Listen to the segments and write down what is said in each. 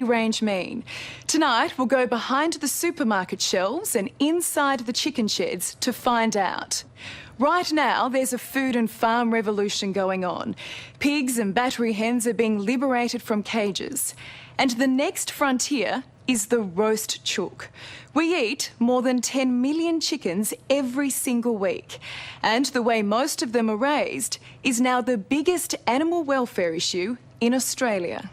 range mean? Tonight we'll go behind the supermarket shelves and inside the chicken sheds to find out. Right now there's a food and farm revolution going on. Pigs and battery hens are being liberated from cages. And the next frontier is the roast chook. We eat more than 10 million chickens every single week. And the way most of them are raised is now the biggest animal welfare issue in Australia.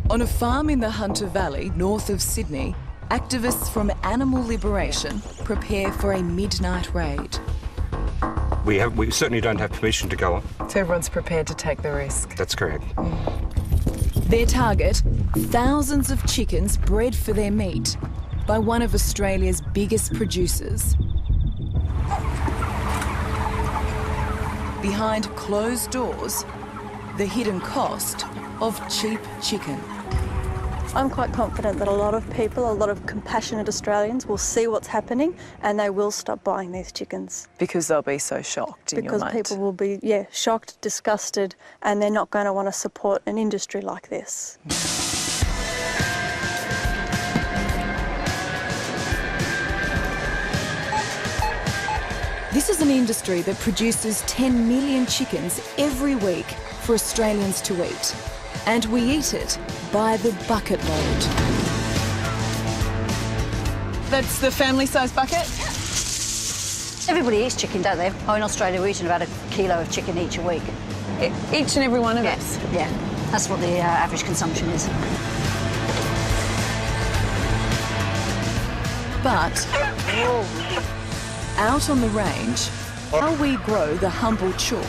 On a farm in the Hunter Valley, north of Sydney, activists from Animal Liberation prepare for a midnight raid. We certainly don't have permission to go on. So everyone's prepared to take the risk? That's correct. Their target, thousands of chickens bred for their meat by one of Australia's biggest producers. Behind closed doors, the hidden cost of cheap chicken. I'm quite confident that a lot of people, a lot of compassionate Australians will see what's happening and they will stop buying these chickens. Because they'll be so shocked in your mind. Because people will be, shocked, disgusted, and they're not going to want to support an industry like this. This is an industry that produces 10 million chickens every week for Australians to eat. And we eat it by the bucket load. That's the family-sized bucket? Everybody eats chicken, don't they? Oh, in Australia, we're eating about a kilo of chicken each a week. Each and every one of us? Yeah, that's what the average consumption is. But out on the range, how we grow the humble chook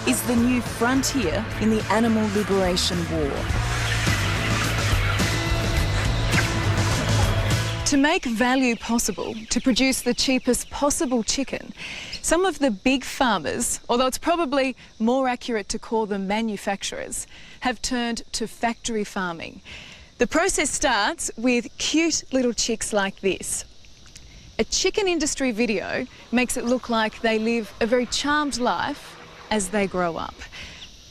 is the new frontier in the animal liberation war. To make value possible, to produce the cheapest possible chicken, some of the big farmers, although it's probably more accurate to call them manufacturers, have turned to factory farming. The process starts with cute little chicks like this. A chicken industry video makes it look like they live a very charmed life as they grow up.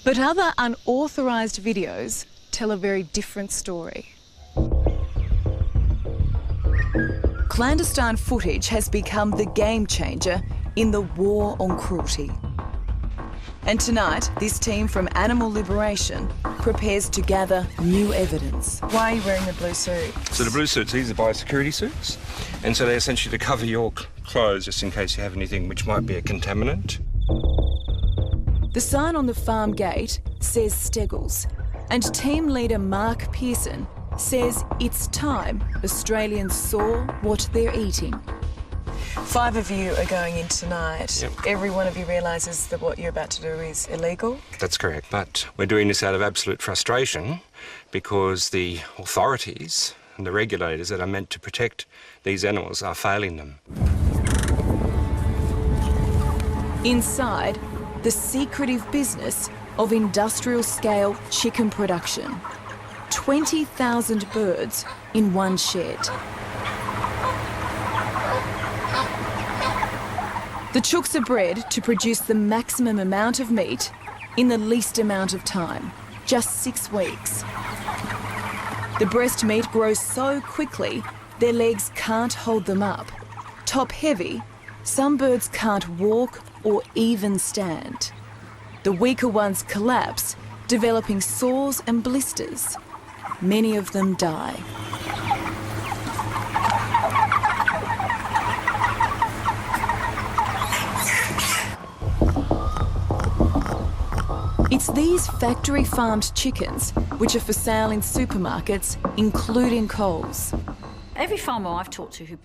But other unauthorised videos tell a very different story. Clandestine footage has become the game changer in the war on cruelty. And tonight, this team from Animal Liberation prepares to gather new evidence. Why are you wearing the blue suit? So the blue suits, these are biosecurity suits. And so they're essentially to cover your clothes just in case you have anything which might be a contaminant. The sign on the farm gate says Steggles, and team leader Mark Pearson says it's time Australians saw what they're eating. 5 of you are going in tonight. Yep. Every one of you realises that what you're about to do is illegal? That's correct, but we're doing this out of absolute frustration because the authorities and the regulators that are meant to protect these animals are failing them. Inside, the secretive business of industrial-scale chicken production. 20,000 birds in one shed. The chooks are bred to produce the maximum amount of meat in the least amount of time, just 6 weeks. The breast meat grows so quickly, their legs can't hold them up. Top heavy, some birds can't walk or even stand. The weaker ones collapse, developing sores and blisters. Many of them die. It's these factory-farmed chickens which are for sale in supermarkets, including Coles. Every farmer I've talked to who